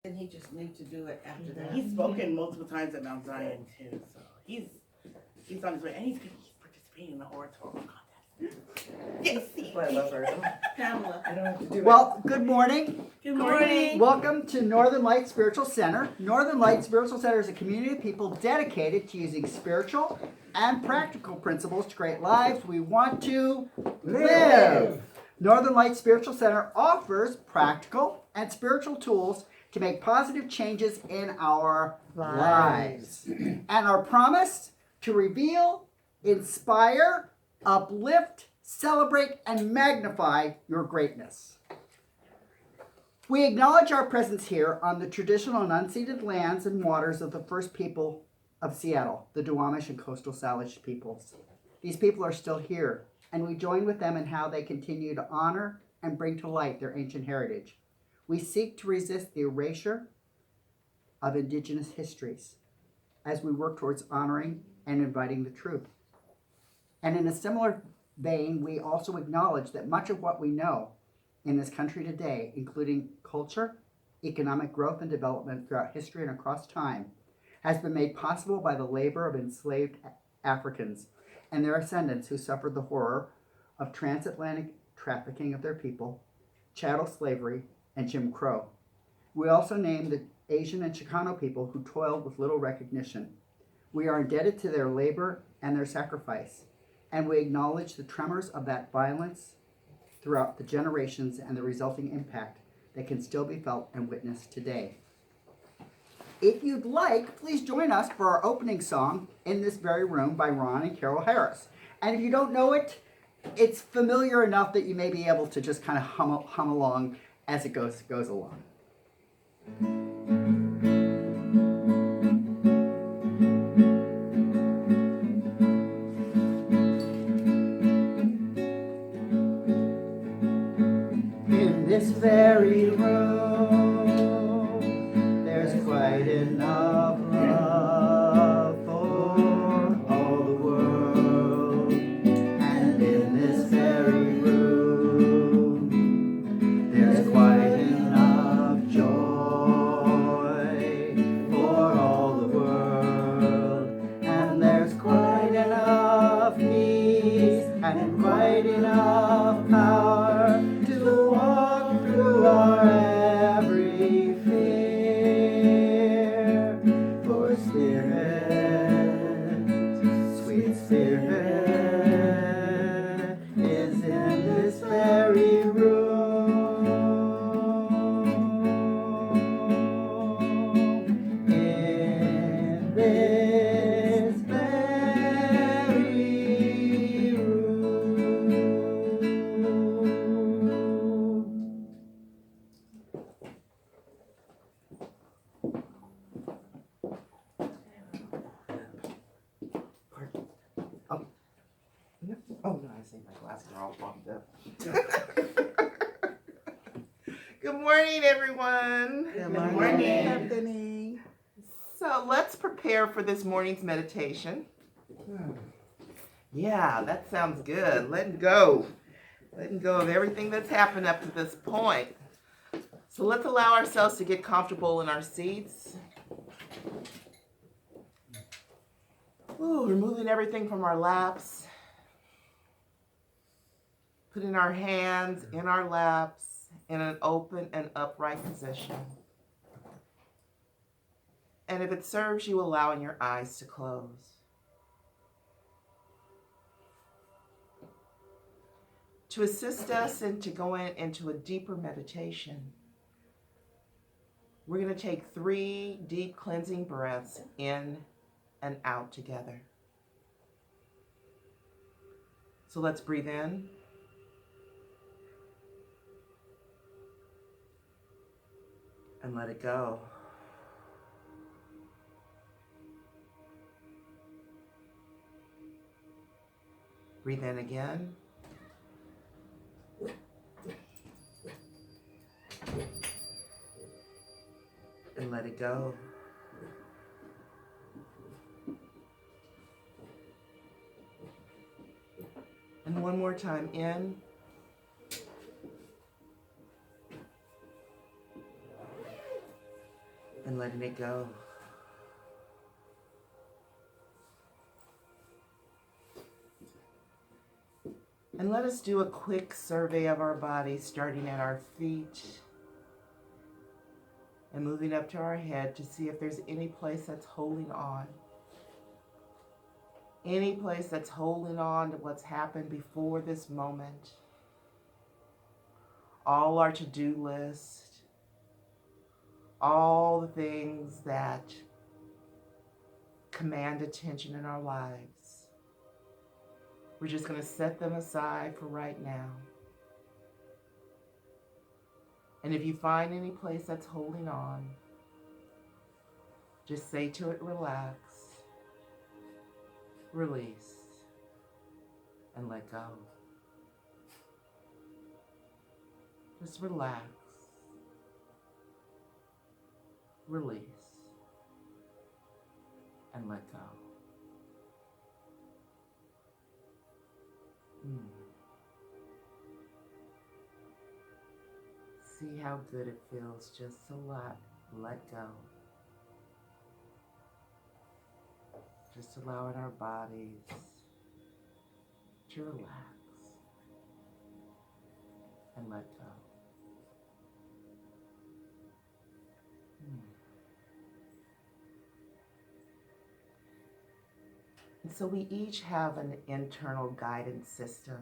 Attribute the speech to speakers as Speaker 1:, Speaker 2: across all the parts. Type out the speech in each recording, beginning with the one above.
Speaker 1: And he just needs to do it after that.
Speaker 2: He's spoken multiple times at Mount Zion too, so he's on his way, and he's participating in the oratory contest. Yes,
Speaker 1: That's why I love her. Pamela.
Speaker 2: I don't have to do
Speaker 3: Well, good morning.
Speaker 2: Good morning.
Speaker 3: Welcome to Northern Light Spiritual Center. Northern Light Spiritual Center is a community of people dedicated to using spiritual and practical principles to create lives we want to live. Northern Light Spiritual Center offers practical and spiritual tools to make positive changes in our lives. And our promise to reveal, inspire, uplift, celebrate, and magnify your greatness. We acknowledge our presence here on the traditional and unceded lands and waters of the first people of Seattle, the Duwamish and Coastal Salish peoples. These people are still here, and we join with them in how they continue to honor and bring to light their ancient heritage. We seek to resist the erasure of Indigenous histories as we work towards honoring and inviting the truth. And in a similar vein, we also acknowledge that much of what we know in this country today, including culture, economic growth and development throughout history and across time, has been made possible by the labor of enslaved Africans and their ascendants who suffered the horror of transatlantic trafficking of their people, chattel slavery, and Jim Crow. We also name the Asian and Chicano people who toiled with little recognition. We are indebted to their labor and their sacrifice, and we acknowledge the tremors of that violence throughout the generations and the resulting impact that can still be felt and witnessed today. If you'd like, please join us for our opening song in this very room by Ron and Carol Harris. And if you don't know it, it's familiar enough that you may be able to just kind of hum along as it goes along. In this very room, there's quite enough love for all the world. And in this very room, there's quite enough joy for all the world. And there's quite enough peace and quite enough power to walk through our every fear. For Spirit, sweet Spirit, is in this very room. In this very room.
Speaker 2: Oh no, I think my glasses are all fogged up. Good morning, everyone.
Speaker 1: Good
Speaker 2: morning.
Speaker 1: Anthony.
Speaker 2: So let's prepare for this morning's meditation. Yeah, that sounds good. Letting go of everything that's happened up to this point. So let's allow ourselves to get comfortable in our seats. Ooh, removing everything from our laps. Putting our hands in our laps in an open and upright position. And if it serves you, allowing your eyes to close. To assist us into going into a deeper meditation, we're going to take 3 deep cleansing breaths in and out together. So let's breathe in. And let it go. Breathe in again. And let it go. And one more time in. and letting it go. And let us do a quick survey of our body, starting at our feet and moving up to our head to see if there's any place that's holding on. Any place that's holding on to what's happened before this moment. All our to-do list, all the things that command attention in our lives. We're just going to set them aside for right now. And if you find any place that's holding on, just say to it, relax, release, and let go. Just relax, release, and let go. See how good it feels just to let go. Just allowing our bodies to relax and let go. And so we each have an internal guidance system,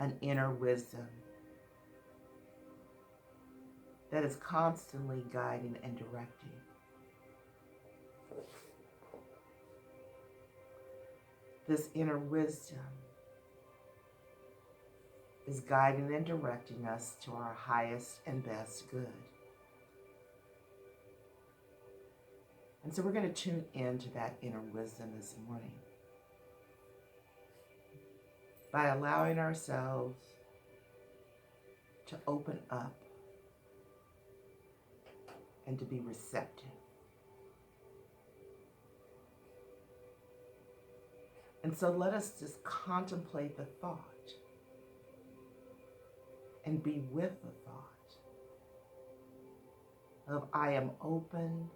Speaker 2: an inner wisdom that is constantly guiding and directing. This inner wisdom is guiding and directing us to our highest and best good. And so we're going to tune into that inner wisdom this morning by allowing ourselves to open up and to be receptive. And so let us just contemplate the thought and be with the thought of I am open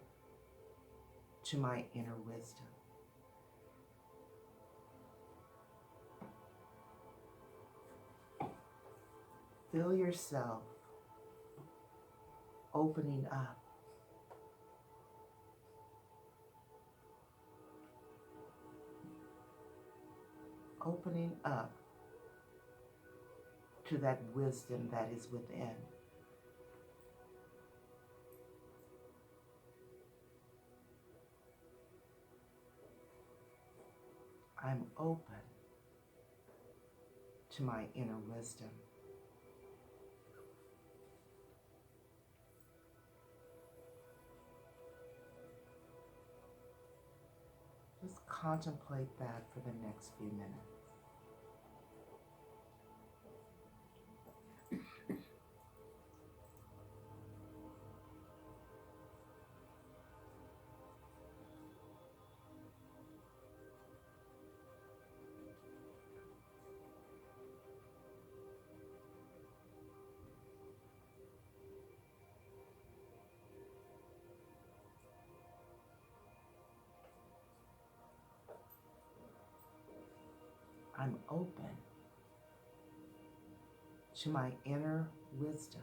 Speaker 2: to my inner wisdom. Feel yourself opening up. Opening up to that wisdom that is within. I'm open to my inner wisdom. Just contemplate that for the next few minutes. I'm open to my inner wisdom.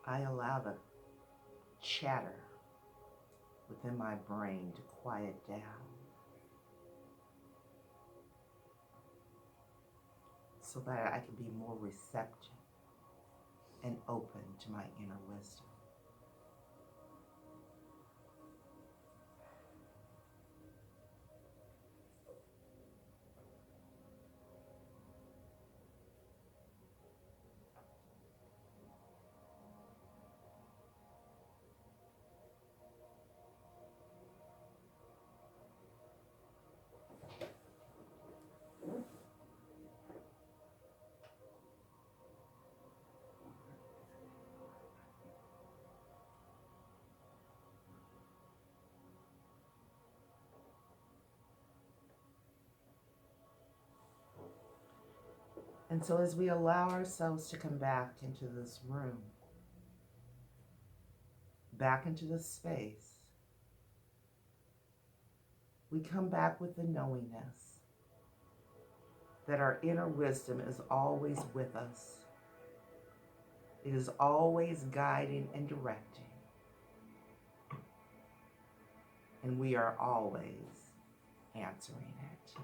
Speaker 2: I allow the chatter within my brain to quiet down. So that I can be more receptive and open to my inner wisdom. And so as we allow ourselves to come back into this room, back into this space, we come back with the knowingness that our inner wisdom is always with us. It is always guiding and directing. And we are always answering it.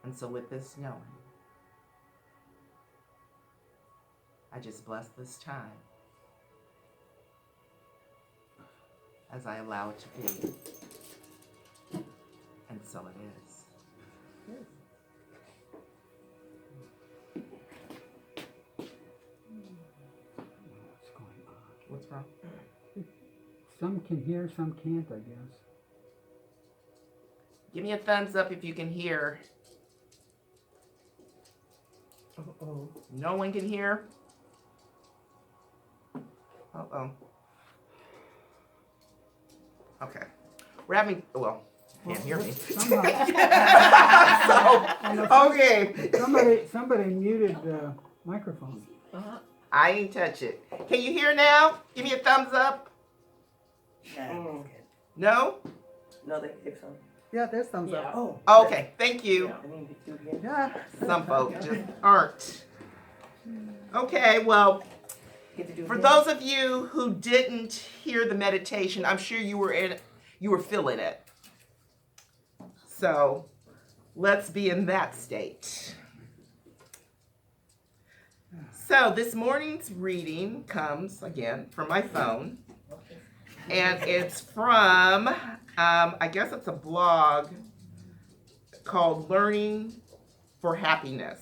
Speaker 2: And so with this knowing, I just bless this time as I allow it to be. And so it is.
Speaker 4: What's going on?
Speaker 2: What's wrong?
Speaker 4: Some can hear, some can't, I guess.
Speaker 2: Give me a thumbs up if you can hear.
Speaker 1: Uh-oh.
Speaker 2: No one can hear? Uh-oh. Okay. We're having, well, can't hear me.
Speaker 4: Somehow,
Speaker 2: So, okay.
Speaker 4: somebody muted the microphone.
Speaker 1: Uh-huh.
Speaker 2: I ain't touch it. Can you hear now? Give me a thumbs up. No?
Speaker 5: No, they gave some.
Speaker 3: Yeah, there's thumbs up.
Speaker 1: Oh.
Speaker 2: Okay, thank you.
Speaker 5: I mean, do it again.
Speaker 3: Yeah.
Speaker 2: Some folks just aren't. Okay, well,
Speaker 5: Get to do it
Speaker 2: for
Speaker 5: again.
Speaker 2: those of you who didn't hear the meditation, I'm sure you were feeling it. So let's be in that state. So this morning's reading comes again from my phone, and it's from I guess it's a blog called Learning for Happiness.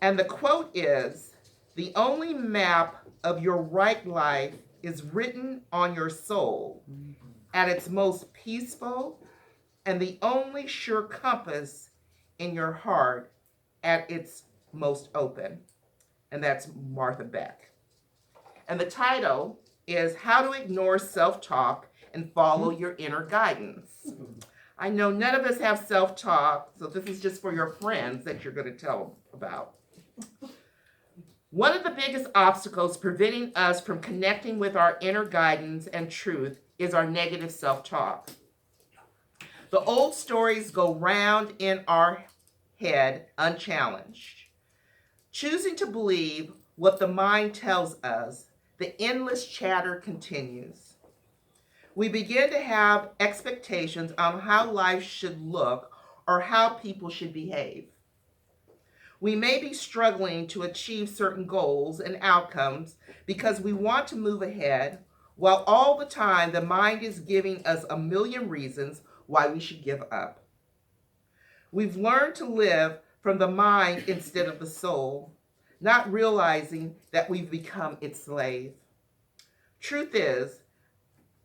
Speaker 2: And the quote is, "The only map of your right life is written on your soul at its most peaceful, and the only sure compass in your heart at its most open." And that's Martha Beck. And the title is How to Ignore Self-Talk and Follow Your Inner Guidance. I know none of us have self-talk, so this is just for your friends that you're going to tell about. One of the biggest obstacles preventing us from connecting with our inner guidance and truth is our negative self-talk. The old stories go round in our head unchallenged. Choosing to believe what the mind tells us, the endless chatter continues. We begin to have expectations on how life should look or how people should behave. We may be struggling to achieve certain goals and outcomes because we want to move ahead, while all the time the mind is giving us a million reasons why we should give up. We've learned to live from the mind instead of the soul, not realizing that we've become its slave. Truth is,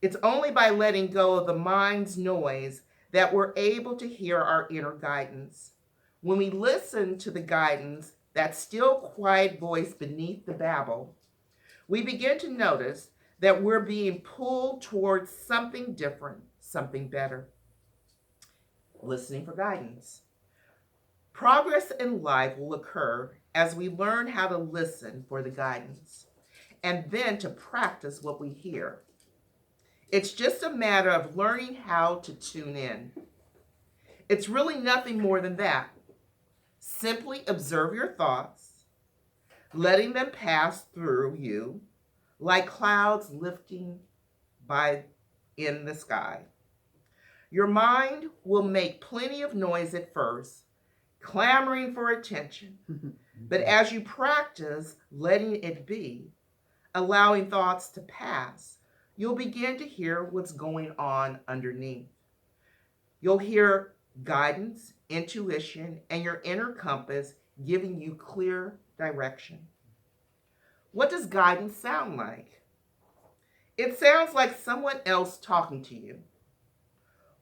Speaker 2: it's only by letting go of the mind's noise that we're able to hear our inner guidance. When we listen to the guidance, that still quiet voice beneath the babble, we begin to notice that we're being pulled towards something different, something better. Listening for guidance. Progress in life will occur as we learn how to listen for the guidance and then to practice what we hear. It's just a matter of learning how to tune in. It's really nothing more than that. Simply observe your thoughts, letting them pass through you like clouds lifting by in the sky. Your mind will make plenty of noise at first, clamoring for attention. But as you practice letting it be, allowing thoughts to pass, you'll begin to hear what's going on underneath. You'll hear guidance, intuition, and your inner compass giving you clear direction. What does guidance sound like? It sounds like someone else talking to you.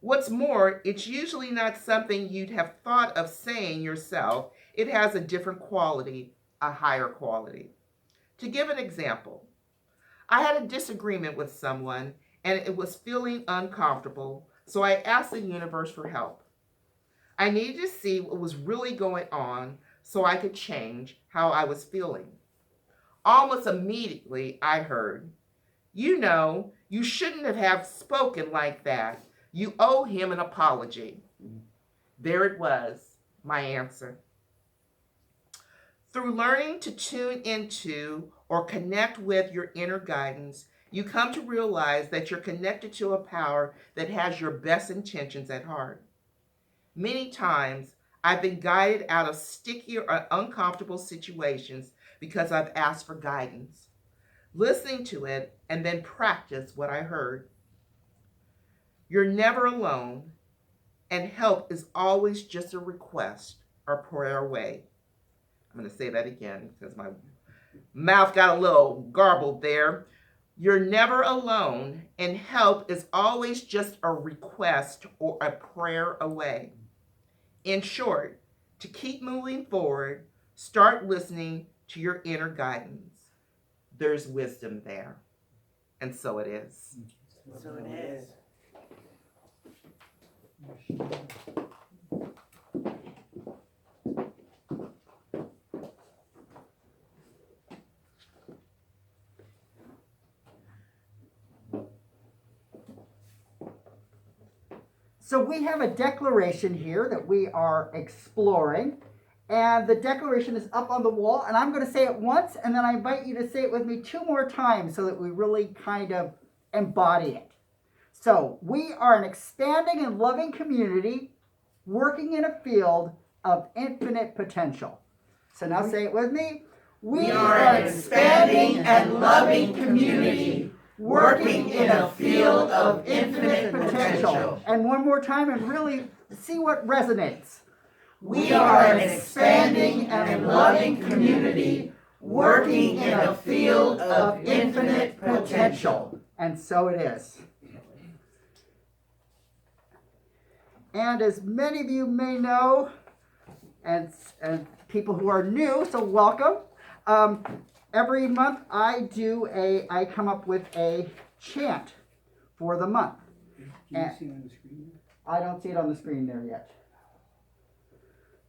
Speaker 2: What's more, it's usually not something you'd have thought of saying yourself. It has a different quality, a higher quality. To give an example, I had a disagreement with someone and it was feeling uncomfortable, so I asked the universe for help. I needed to see what was really going on so I could change how I was feeling. Almost immediately, I heard, "You know, you shouldn't have spoken like that. You owe him an apology." There it was, my answer. Through learning to tune into or connect with your inner guidance, you come to realize that you're connected to a power that has your best intentions at heart. Many times, I've been guided out of sticky or uncomfortable situations because I've asked for guidance, listening to it, and then practice what I heard. You're never alone, and help is always just a request or prayer away. I'm going to say that again because my mouth got a little garbled there. You're never alone, and help is always just a request or a prayer away. In short, to keep moving forward, start listening to your inner guidance. There's wisdom there, and so it is.
Speaker 5: So it is.
Speaker 3: So we have a declaration here that we are exploring, and the declaration is up on the wall, and I'm going to say it once, and then I invite you to say it with me 2 more times so that we really kind of embody it. So we are an expanding and loving community working in a field of infinite potential. So now say it with me.
Speaker 1: We are an expanding and loving community working in a field of infinite potential.
Speaker 3: And one more time and really see what resonates.
Speaker 1: We are an expanding and loving community working in a field of infinite potential.
Speaker 3: And so it is. And as many of you may know, and people who are new, so welcome. Every month I come up with a chant for the month.
Speaker 4: Do you see it on the screen?
Speaker 3: I don't see it on the screen there yet.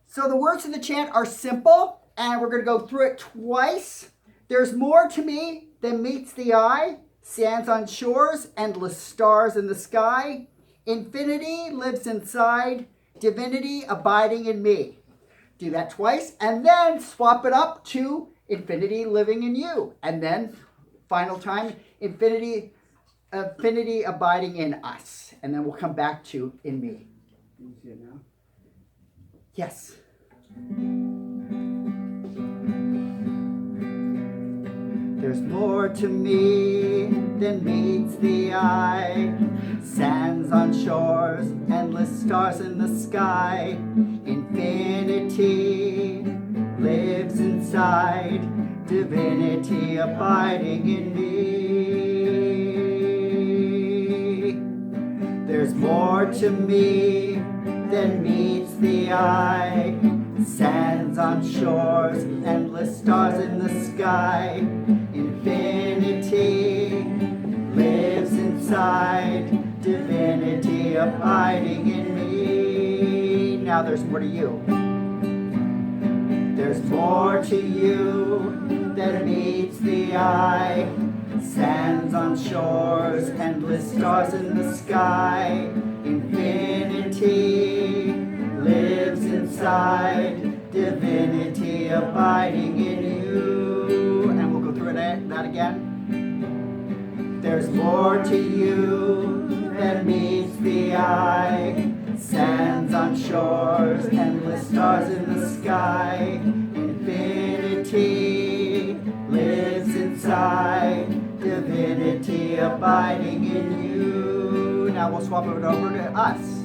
Speaker 3: So the words of the chant are simple, and we're going to go through it twice. There's more to me than meets the eye, sands on shores, endless stars in the sky. Infinity lives inside, divinity abiding in me. Do that twice, and then swap it up to infinity living in you. And then, final time, infinity abiding in us. And then we'll come back to in me.
Speaker 4: Do you see it now?
Speaker 3: Yes. There's more to me than meets the eye. Sands on shores, endless stars in the sky. Infinity lives inside, divinity abiding in me. There's more to me than meets the eye. Sands on shores, endless stars in the sky. Infinity lives inside, divinity abiding in me. Now there's more to you. There's more to you than meets the eye. Sands on shores, endless stars in the sky. Infinity lives inside, divinity abiding in you. And we'll go through that again. There's more to you than meets the eye. Sands on shores, endless stars in the sky. Infinity lives inside, divinity abiding in you. Now we'll swap it over to us.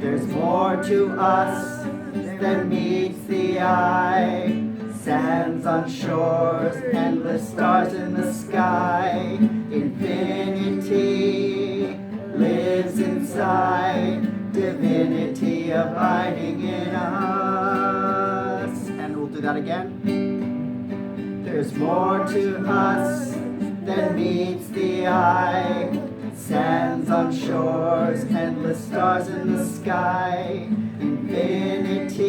Speaker 3: There's more to us than meets the eye. Sands on shores, endless stars in the sky. Infinity lives inside, divinity abiding in us. And we'll do that again. There's more to us than meets the eye. sands on shores, endless stars in the sky. Infinity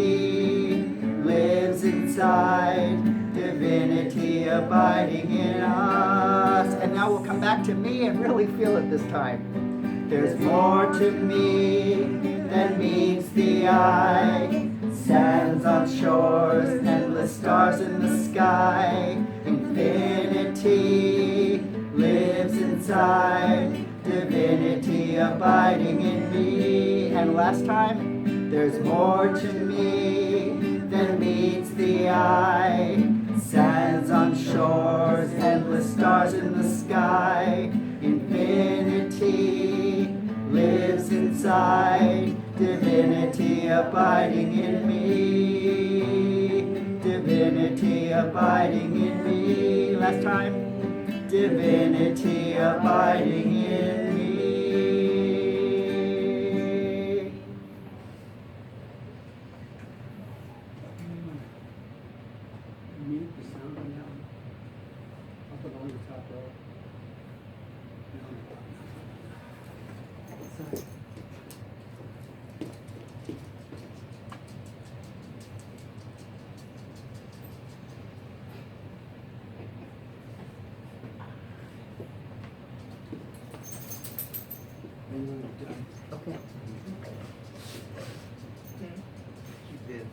Speaker 3: lives inside, divinity abiding in us. And now we'll come back to me and really feel it this time. There's more to me than meets the eye. Sands on shores, endless stars in the sky. Infinity lives inside, divinity abiding in me. And last time, there's more to me than meets the eye. Sands on shores, endless stars in the sky. Infinity lives inside, divinity abiding in me. Divinity abiding in me. Last time. Divinity abiding in me.
Speaker 4: Mute the sound on that one. Up along the top row. Sorry.
Speaker 5: Okay.
Speaker 2: You did.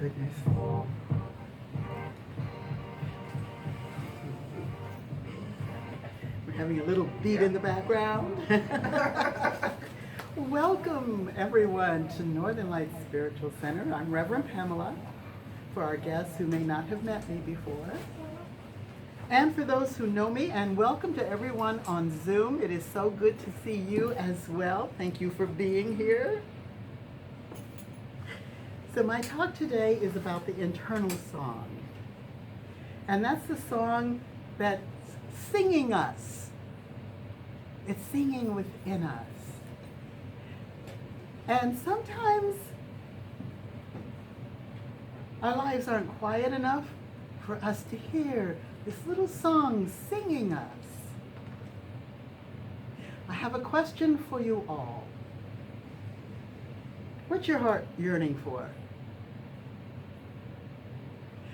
Speaker 3: goodness. We're having a little beat in the background. Welcome, everyone, to Northern Lights Spiritual Center. I'm Reverend Pamela, for our guests who may not have met me before. And for those who know me, and welcome to everyone on Zoom. It is so good to see you as well. Thank you for being here. So my talk today is about the internal song. And that's the song that's singing us. It's singing within us. And sometimes our lives aren't quiet enough for us to hear this little song singing us. I have a question for you all. What's your heart yearning for?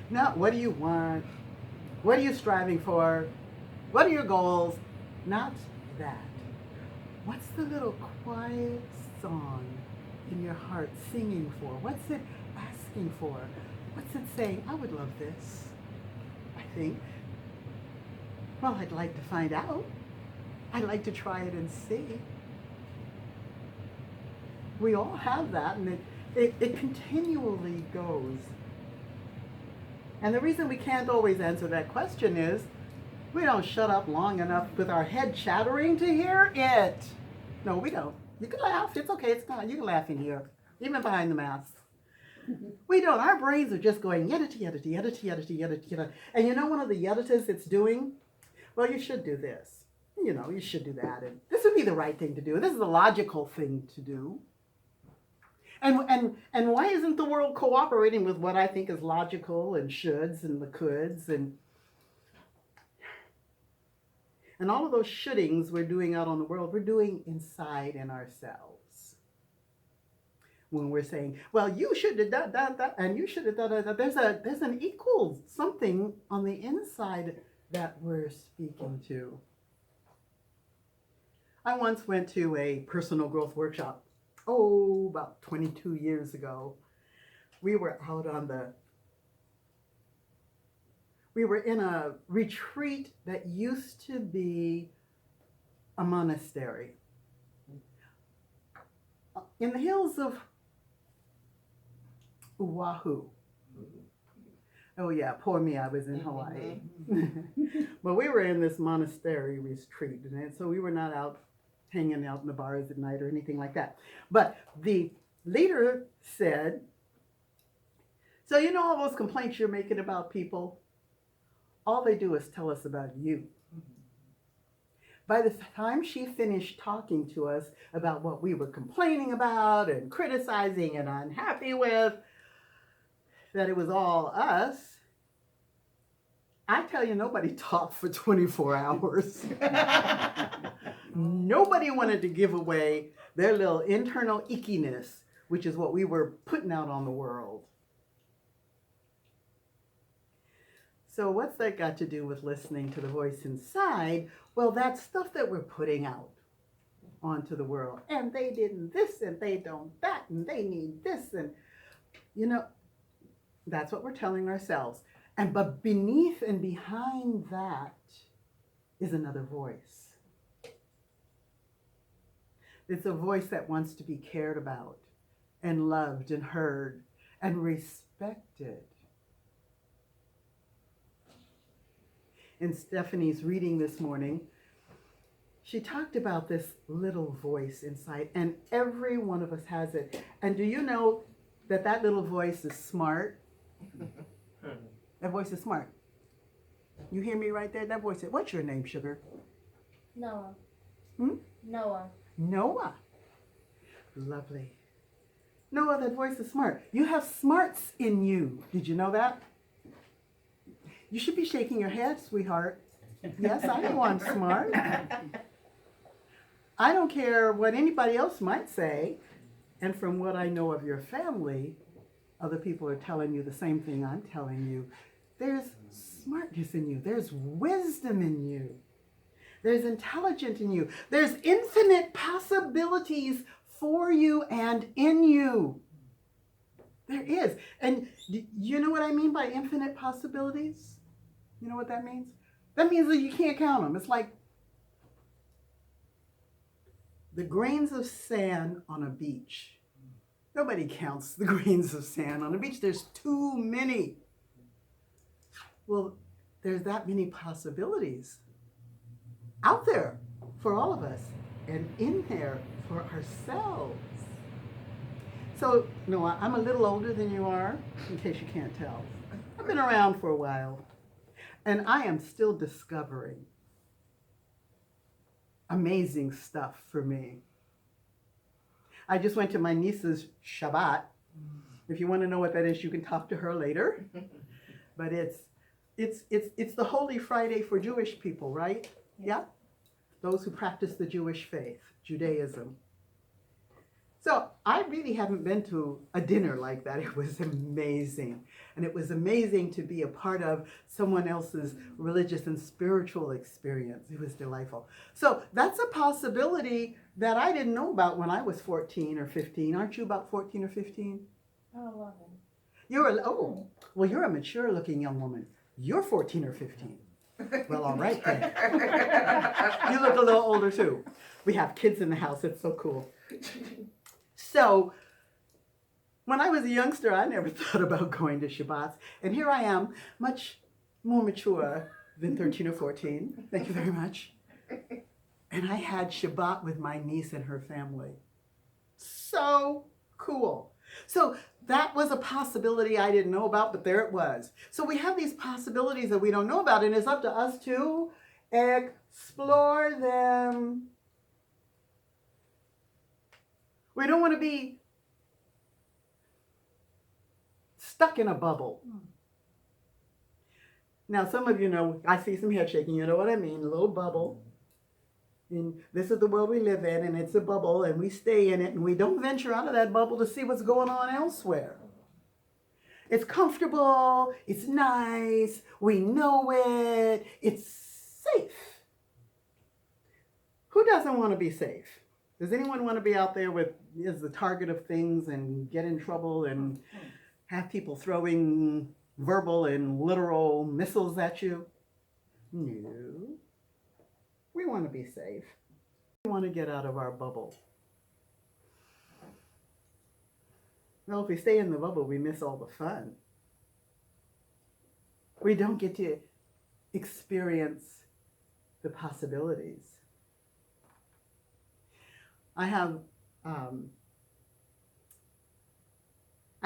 Speaker 3: Not what do you want? What are you striving for? What are your goals? Not that. What's the little quiet song in your heart singing for? What's it asking for? What's it saying? I would love this, I think. Well, I'd like to find out. I'd like to try it and see. We all have that, and it continually goes. And the reason we can't always answer that question is we don't shut up long enough with our head chattering to hear it. No, we don't. You can laugh. It's okay. It's fine. You can laugh in here, even behind the mask. We don't. Our brains are just going yedita, yedita, yedita, yedita, yedita, yedita. And you know one of the yeditas it's doing? Well, you should do this. You know, you should do that. And this would be the right thing to do. This is the logical thing to do. And why isn't the world cooperating with what I think is logical and shoulds and the coulds and all of those shouldings we're doing out on the world, we're doing inside in ourselves. When we're saying, well, you should have done that, and you should have done that. There's an equal something on the inside that we're speaking to. I once went to a personal growth workshop. About 22 years ago. We were in a retreat that used to be a monastery in the hills of Oahu. Oh yeah, poor me, I was in Hawaii. But we were in this monastery retreat, and so we were not out hanging out in the bars at night or anything like that. But the leader said, so you know all those complaints you're making about people? All they do is tell us about you. By the time she finished talking to us about what we were complaining about and criticizing and unhappy with, that it was all us, I tell you, nobody talked for 24 hours. Nobody wanted to give away their little internal ickiness, which is what we were putting out on the world. So what's that got to do with listening to the voice inside? Well, that's stuff that we're putting out onto the world. And they didn't this, and they don't that, and they need this, and that's what we're telling ourselves. But beneath and behind that is another voice. It's a voice that wants to be cared about and loved and heard and respected. In Stephanie's reading this morning, she talked about this little voice inside, and every one of us has it. And do you know that little voice is smart? That voice is smart. You hear me right there? That voice said, what's your name, sugar?
Speaker 6: Noah.
Speaker 3: Noah. Noah. Lovely. Noah, that voice is smart. You have smarts in you. Did you know that? You should be shaking your head, sweetheart. Yes, I know I'm smart. I don't care what anybody else might say. And from what I know of your family, other people are telling you the same thing I'm telling you. There's smartness in you. There's wisdom in you. There's intelligence in you. There's infinite possibilities for you and in you.
Speaker 4: There is. And you know what I mean by infinite possibilities? You know what that means? That means that you can't count them. It's like the grains of sand on a beach. Nobody counts the grains of sand on a beach. There's too many. Well, there's that many possibilities out there for all of us and in there for ourselves. So, Noah, I'm a little older than you are, in case you can't tell. I've been around for a while, and I am still discovering amazing stuff for me. I just went to my niece's Shabbat. If you want to know what that is, you can talk to her later. But it's the Holy Friday for Jewish people, right? Yeah? Those who practice the Jewish faith, Judaism. So I really haven't been to a dinner like that. It was amazing. And it was amazing to be a part of someone else's religious and spiritual experience. It was delightful. So that's a possibility that I didn't know about when I was 14 or 15. Aren't you about 14 or 15?
Speaker 1: 11.
Speaker 4: You're a mature looking young woman. You're 14 or 15. Well, all right then. You look a little older too. We have kids in the house. It's so cool. So, when I was a youngster, I never thought about going to Shabbats. And here I am, much more mature than 13 or 14. Thank you very much. And I had Shabbat with my niece and her family. So cool. So that was a possibility I didn't know about, but there it was. So we have these possibilities that we don't know about, and it's up to us to explore them. We don't want to be stuck in a bubble. Now, some of you know, I see some head shaking, you know what I mean, a little bubble. And this is the world we live in, and it's a bubble, and we stay in it, and we don't venture out of that bubble to see what's going on elsewhere. It's comfortable, it's nice, we know it, it's safe. Who doesn't want to be safe? Does anyone want to be out there as the target of things and get in trouble and have people throwing verbal and literal missiles at you? No. We want to be safe. We want to get out of our bubble. Well, if we stay in the bubble, we miss all the fun. We don't get to experience the possibilities. I have, I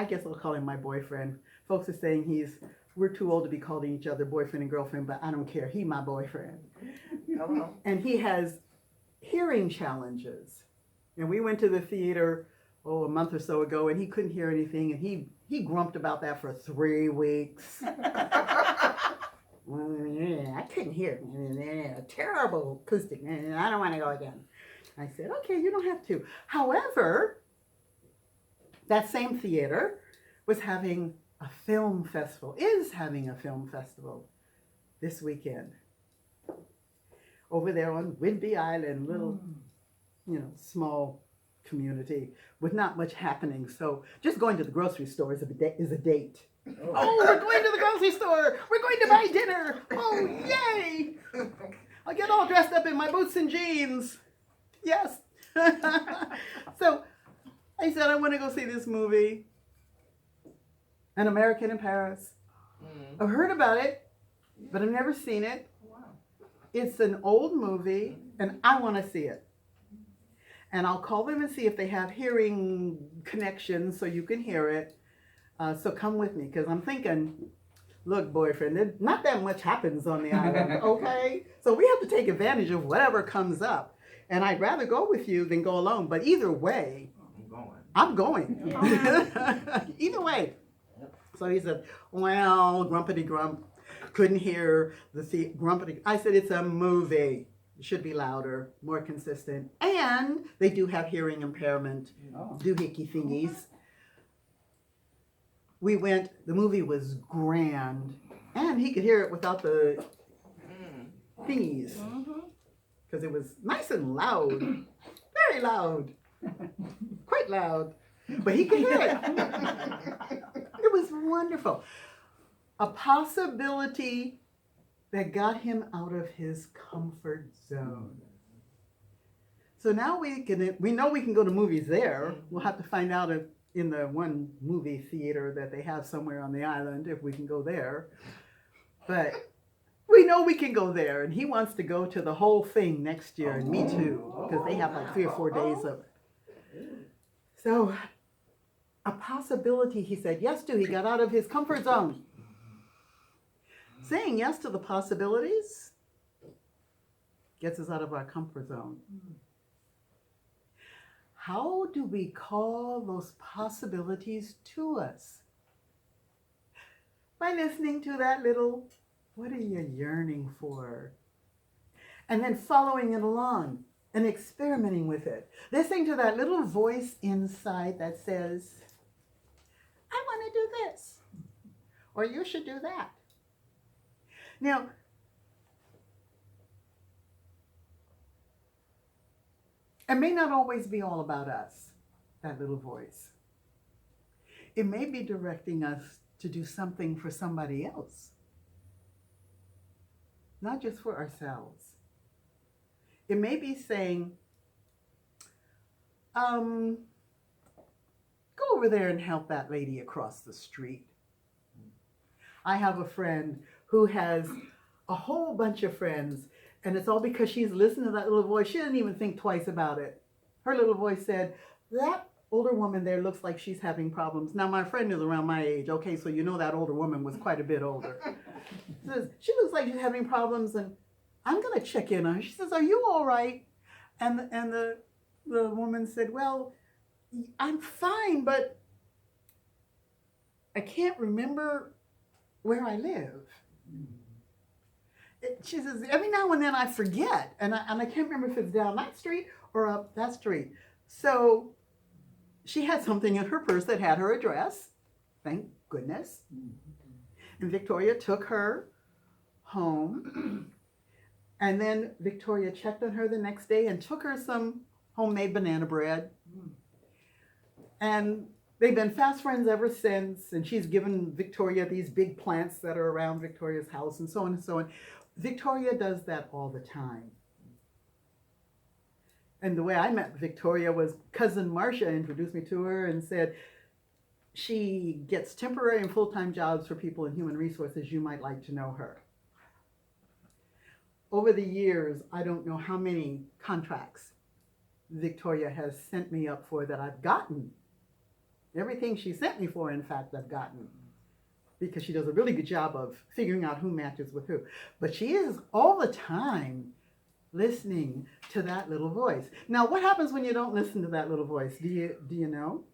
Speaker 4: guess I'll call him my boyfriend. Folks are saying we're too old to be calling each other boyfriend and girlfriend, but I don't care. He's my boyfriend.
Speaker 1: Hello.
Speaker 4: And he has hearing challenges. And we went to the theater, a month or so ago, and he couldn't hear anything, and he grumped about that for 3 weeks. I couldn't hear. Terrible acoustic. I don't want to go again. I said, okay, you don't have to. However, that same theater was having a film festival, is having a film festival this weekend. Over there on Whidbey Island, little, small community with not much happening. So just going to the grocery store is a date. Oh, we're going to the grocery store. We're going to buy dinner. Oh, yay. I'll get all dressed up in my boots and jeans. Yes. So I said, I want to go see this movie, An American in Paris. I've heard about it, but I've never seen it. It's an old movie, and I want to see it. And I'll call them and see if they have hearing connections so you can hear it. So come with me, because I'm thinking, look, boyfriend, not that much happens on the island, okay? So we have to take advantage of whatever comes up. And I'd rather go with you than go alone. But either way, I'm going.
Speaker 1: Yeah.
Speaker 4: Either way. So he said, well, grumpity grump. Couldn't hear the grumpity. I said, it's a movie. It should be louder, more consistent. And they do have hearing impairment, doohickey thingies. We went, the movie was grand. And he could hear it without the thingies. Because it was nice and loud. Very loud. Quite loud. But he could hear it. wonderful. A possibility that got him out of his comfort zone. So now we know we can go to movies there. We'll have to find out if in the one movie theater that they have somewhere on the island, if we can go there. But we know we can go there, and he wants to go to the whole thing next year, and me too, because they have like 3 or 4 days of it. So a possibility he said yes to. He got out of his comfort zone. Saying yes to the possibilities gets us out of our comfort zone. How do we call those possibilities to us? By listening to that little, what are you yearning for? And then following it along and experimenting with it. Listening to that little voice inside that says, I want to do this, or you should do that. Now, it may not always be all about us, that little voice. It may be directing us to do something for somebody else, not just for ourselves. It may be saying, go over there and help that lady across the street. I have a friend who has a whole bunch of friends, and it's all because she's listened to that little voice. She didn't even think twice about it. Her little voice said, that older woman there looks like she's having problems. Now, my friend is around my age. Okay, so you know that older woman was quite a bit older. Says, she looks like she's having problems, and I'm going to check in on her. She says, are you all right? And the woman said, well, I'm fine, but I can't remember where I live. She says, every now and then I forget, and I can't remember if it's down that street or up that street. So she had something in her purse that had her address, thank goodness. And Victoria took her home, and then Victoria checked on her the next day and took her some homemade banana bread. And they've been fast friends ever since, and she's given Victoria these big plants that are around Victoria's house and so on and so on. Victoria does that all the time. And the way I met Victoria was cousin Marcia introduced me to her and said, she gets temporary and full-time jobs for people in human resources. You might like to know her. Over the years, I don't know how many contracts Victoria has sent me up for that I've gotten. Everything she sent me for, in fact, I've gotten, because she does a really good job of figuring out who matches with who. But she is all the time listening to that little voice. Now, what happens when you don't listen to that little voice? Do you know?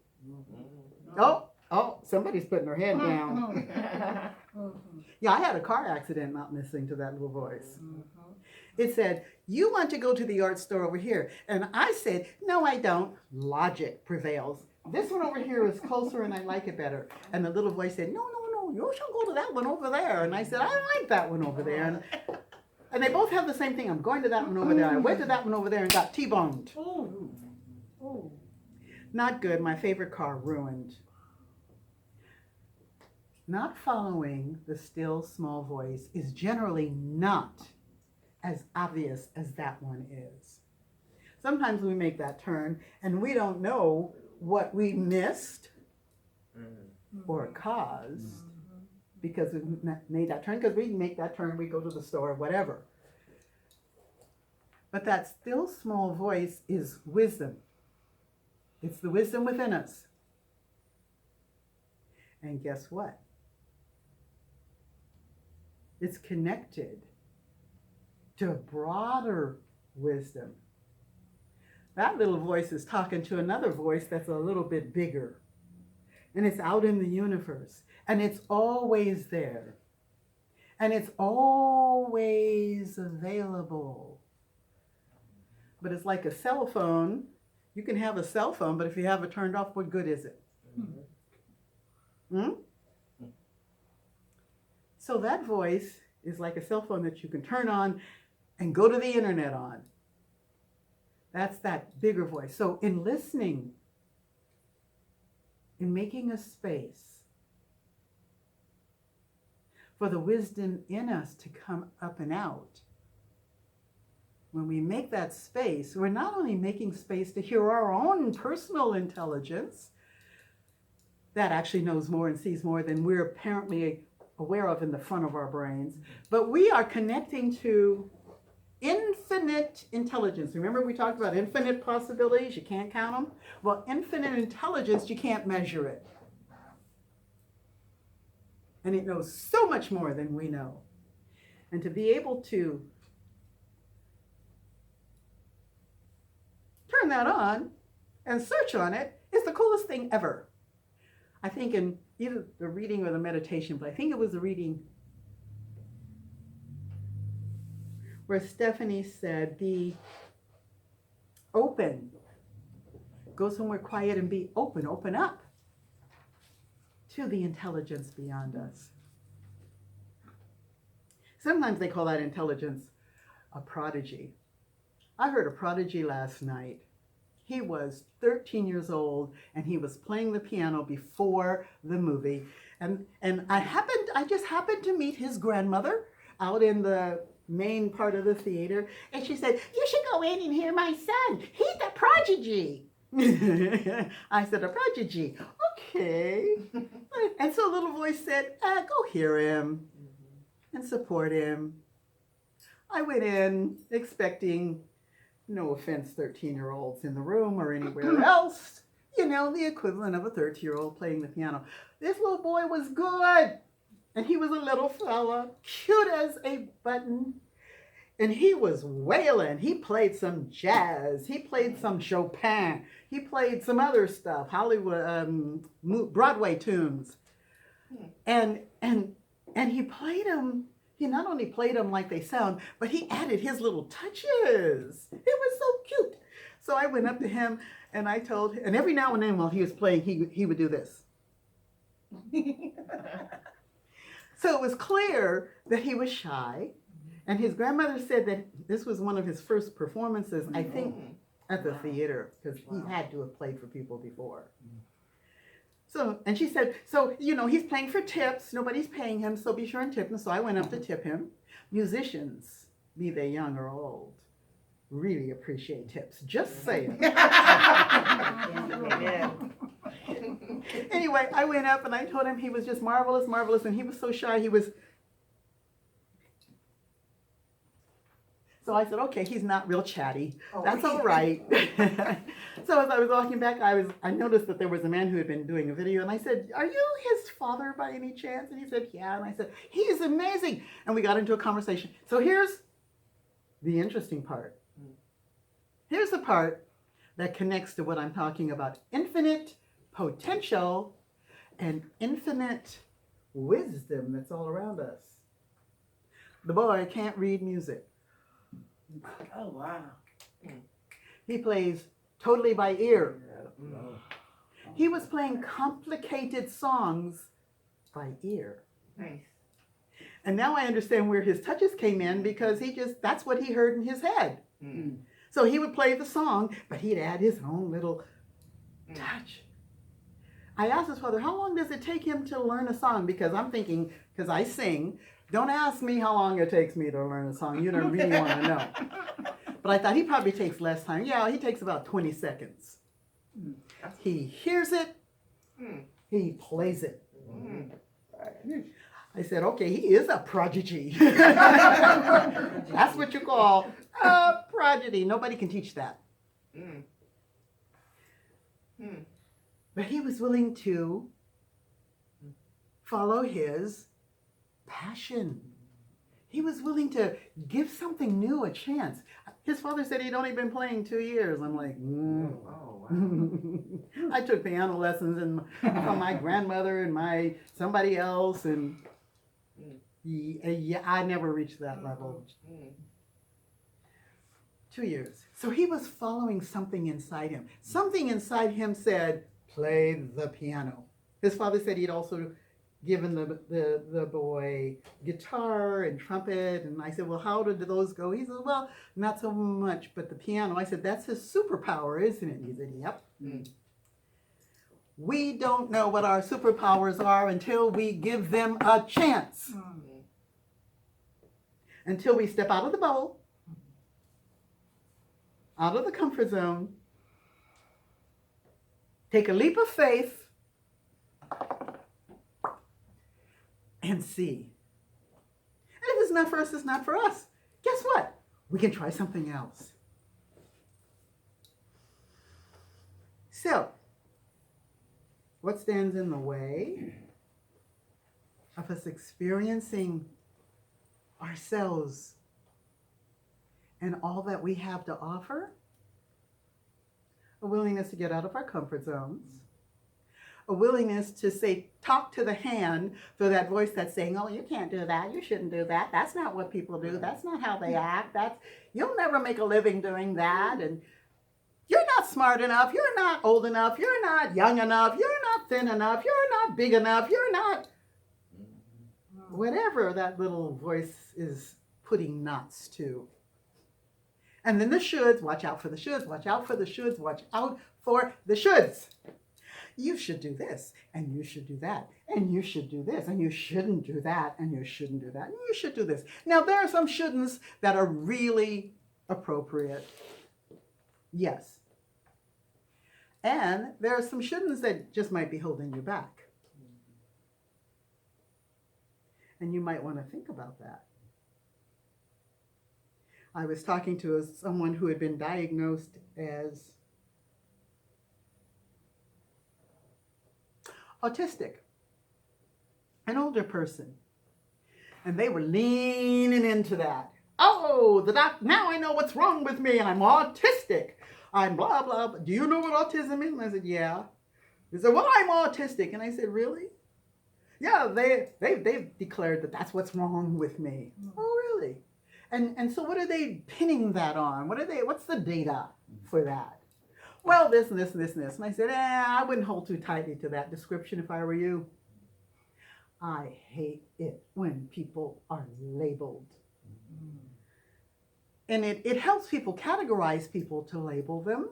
Speaker 4: Oh, somebody's putting her head down. Yeah, I had a car accident not listening to that little voice. It said, you want to go to the art store over here. And I said, no, I don't. Logic prevails. This one over here is closer and I like it better. And the little voice said, no, you should go to that one over there. And I said, I like that one over there. And they both have the same thing. I'm going to that one over there. I went to that one over there and got T-boned. Not good. My favorite car ruined. Not following the still small voice is generally not as obvious as that one is. Sometimes we make that turn and we don't know what we missed or caused because we made that turn, because we make that turn, we go to the store, whatever. But that still small voice is wisdom. It's the wisdom within us. And guess what? It's connected to a broader wisdom. That little voice is talking to another voice that's a little bit bigger. And it's out in the universe. And it's always there. And it's always available. But it's like a cell phone. You can have a cell phone, but if you have it turned off, what good is it? So that voice is like a cell phone that you can turn on and go to the internet on. That's that bigger voice. So in listening, in making a space, for the wisdom in us to come up and out. When we make that space, we're not only making space to hear our own personal intelligence that actually knows more and sees more than we're apparently aware of in the front of our brains, but we are connecting to infinite intelligence. Remember we talked about infinite possibilities, you can't count them? Well, infinite intelligence, you can't measure it. And it knows so much more than we know. And to be able to turn that on and search on it is the coolest thing ever. I think in either the reading or the meditation, but I think it was the reading where Stephanie said, be open. Go somewhere quiet and be open. Open up to the intelligence beyond us. Sometimes they call that intelligence a prodigy. I heard a prodigy last night. He was 13 years old and he was playing the piano before the movie. And I just happened to meet his grandmother out in the main part of the theater. And she said, you should go in and hear my son. He's a prodigy. I said, a prodigy? Okay. And so a little voice said, go hear him and support him. I went in expecting, no offense, 13-year-olds in the room or anywhere else, the equivalent of a 13-year-old playing the piano. This little boy was good. And he was a little fella, cute as a button. And he was wailing. He played some jazz. He played some Chopin. He played some other stuff, Hollywood, Broadway tunes. And he played them. He not only played them like they sound, but he added his little touches. It was so cute. So I went up to him and I told him, and every now and then while he was playing, he would do this. So it was clear that he was shy. And his grandmother said that this was one of his first performances, I think, at the theater, because he had to have played for people before. So, and she said, so, he's playing for tips. Nobody's paying him, so be sure and tip him. So I went up to tip him. Musicians, be they young or old, really appreciate tips. Just saying. Anyway, I went up and I told him he was just marvelous, marvelous. And he was so shy, So I said, okay, he's not real chatty. That's all right. So as I was walking back, I noticed that there was a man who had been doing a video, and I said, are you his father by any chance? And he said, yeah. And I said, he is amazing. And we got into a conversation. So here's the interesting part. Here's the part that connects to what I'm talking about. Infinite potential and infinite wisdom that's all around us. The boy can't read music.
Speaker 1: Oh, wow.
Speaker 4: He plays totally by ear. He was playing complicated songs by ear.
Speaker 1: Nice.
Speaker 4: And now I understand where his touches came in, because that's what he heard in his head. So he would play the song, but he'd add his own little touch. I asked his father, how long does it take him to learn a song? Because I'm thinking, because I sing, don't ask me how long it takes me to learn a song. You don't really want to know. But I thought he probably takes less time. Yeah, he takes about 20 seconds. He hears it. He plays it. I said, okay, he is a prodigy. That's what you call a prodigy. Nobody can teach that. But he was willing to follow his passion. He was willing to give something new a chance. His father said he'd only been playing 2 years. I'm like, I took piano lessons from my grandmother and somebody else, and I never reached that level. 2 years. So he was following something inside him. Something inside him said, play the piano. His father said he'd also given the boy guitar and trumpet, and I said, well, how did those go? He said, well, not so much, but the piano. I said, that's his superpower, isn't it? He said, yep. We don't know what our superpowers are until we give them a chance. until we step out of the bowl, out of the comfort zone, take a leap of faith, and see. And if it's not for us, it's not for us. Guess what? We can try something else. So, what stands in the way of us experiencing ourselves and all that we have to offer? A willingness to get out of our comfort zones. A willingness to say, talk to the hand for that voice that's saying, oh, you can't do that. You shouldn't do that. That's not what people do. That's not how they act. You'll never make a living doing that. And you're not smart enough. You're not old enough. You're not young enough. You're not thin enough. You're not big enough. You're not whatever that little voice is putting knots to. And then the shoulds, watch out for the shoulds, watch out for the shoulds, watch out for the shoulds. You should do this, and you should do that, and you should do this, and you shouldn't do that, and you shouldn't do that, and you should do this. Now, there are some shouldn'ts that are really appropriate. Yes. And there are some shouldn'ts that just might be holding you back. And you might want to think about that. I was talking to someone who had been diagnosed as autistic, an older person. And they were leaning into that. Oh, now I know what's wrong with me. I'm autistic. I'm blah, blah, blah. Do you know what autism is? And I said, yeah. They said, well, I'm autistic. And I said, really? Yeah, they've declared that that's what's wrong with me. Oh, really? And so what are they pinning that on? What's the data for that? Well, this and this and this and this. And I said, I wouldn't hold too tightly to that description if I were you. I hate it when people are labeled. And it helps people categorize people to label them.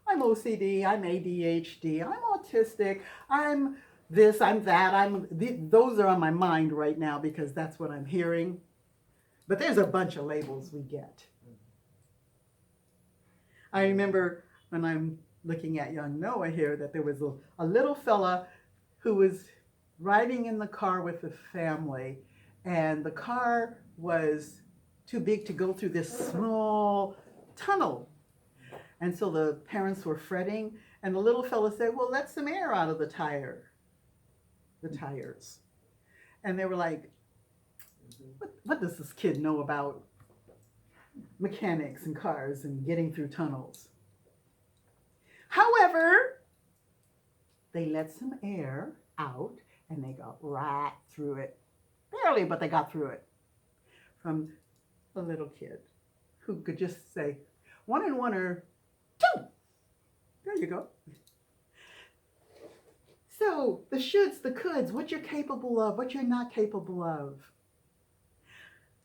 Speaker 4: I'm OCD, I'm ADHD, I'm autistic, I'm this, I'm that. Those are on my mind right now because that's what I'm hearing. But there's a bunch of labels we get. I remember when I'm looking at young Noah here that there was a little fella who was riding in the car with the family, and the car was too big to go through this small tunnel. And so the parents were fretting, and the little fella said, well, let some air out of the tires. And they were like, what does this kid know about mechanics and cars and getting through tunnels? However, they let some air out and they got right through it. Barely, but they got through it. From a little kid who could just say, 1 and 1 are 2. There you go. So the shoulds, the coulds, what you're capable of, what you're not capable of.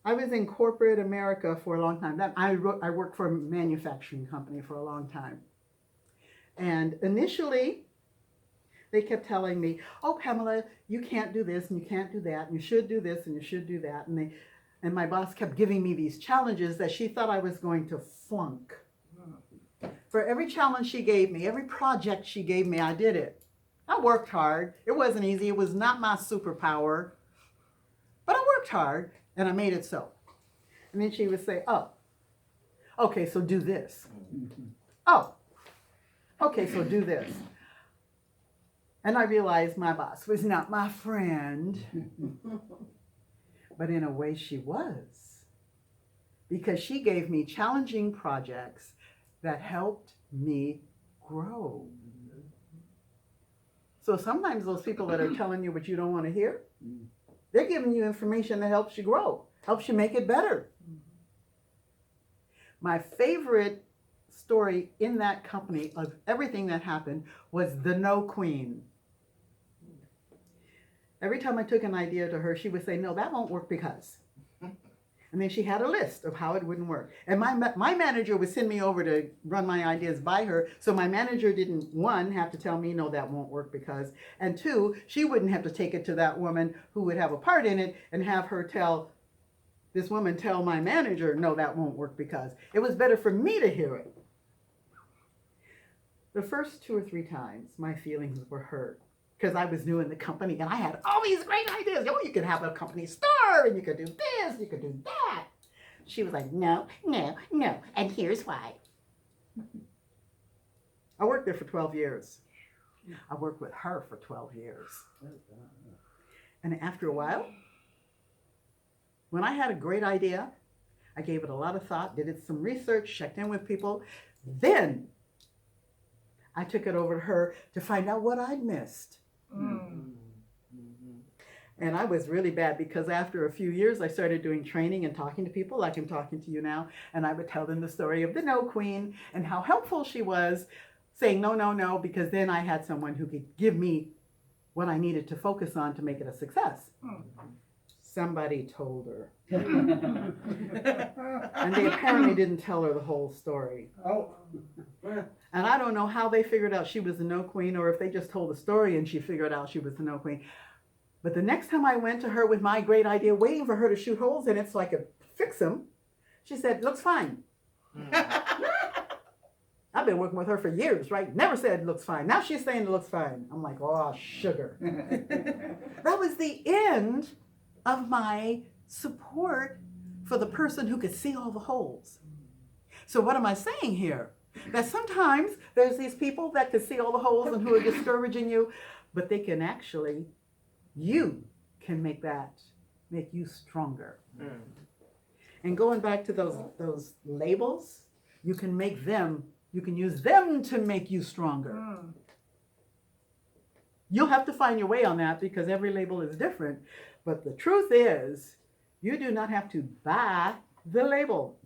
Speaker 4: I was in corporate America for a long time. I worked for a manufacturing company for a long time. And initially, they kept telling me, oh, Pamela, you can't do this and you can't do that, and you should do this and you should do that. And my boss kept giving me these challenges that she thought I was going to flunk. For every challenge she gave me, every project she gave me, I did it. I worked hard. It wasn't easy. It was not my superpower. But I worked hard, and I made it so. And then she would say, oh, okay, so do this. Oh, okay, so do this. And I realized my boss was not my friend. But in a way she was. Because she gave me challenging projects that helped me grow. So sometimes those people that are telling you what you don't want to hear, they're giving you information that helps you grow, helps you make it better. My favorite story in that company of everything that happened was the No Queen. Every time I took an idea to her, she would say, no, that won't work because. And then she had a list of how it wouldn't work. And my manager would send me over to run my ideas by her. So my manager didn't, 1, have to tell me, no, that won't work because. And 2, she wouldn't have to take it to that woman who would have a part in it and have her tell this woman tell my manager, no, that won't work, because it was better for me to hear it. The first 2 or 3 times, my feelings were hurt because I was new in the company and I had all these great ideas. Oh, you could have a company store and you could do this, you could do that. She was like, no, no, no, and here's why. I worked there for 12 years. I worked with her for 12 years. And after a while, when I had a great idea, I gave it a lot of thought, did some research, checked in with people. Then I took it over to her to find out what I'd missed. And I was really bad because after a few years, I started doing training and talking to people like I'm talking to you now. And I would tell them the story of the No Queen and how helpful she was, saying no, no, no, because then I had someone who could give me what I needed to focus on to make it a success. Somebody told her. And they apparently didn't tell her the whole story.
Speaker 3: Oh.
Speaker 4: And I don't know how they figured out she was the No Queen, or if they just told the story and she figured out she was the No Queen. But the next time I went to her with my great idea, waiting for her to shoot holes in it so I could fix them, she said, looks fine. I've been working with her for years, right? Never said it looks fine. Now she's saying it looks fine. I'm like, oh, sugar. That was the end of my support for the person who could see all the holes. So what am I saying here? That sometimes there's these people that can see all the holes and who are discouraging you, but they can actually, you can make you stronger. And going back to those labels, you can use them to make you stronger. You'll have to find your way on that because every label is different. But the truth is, you do not have to buy the label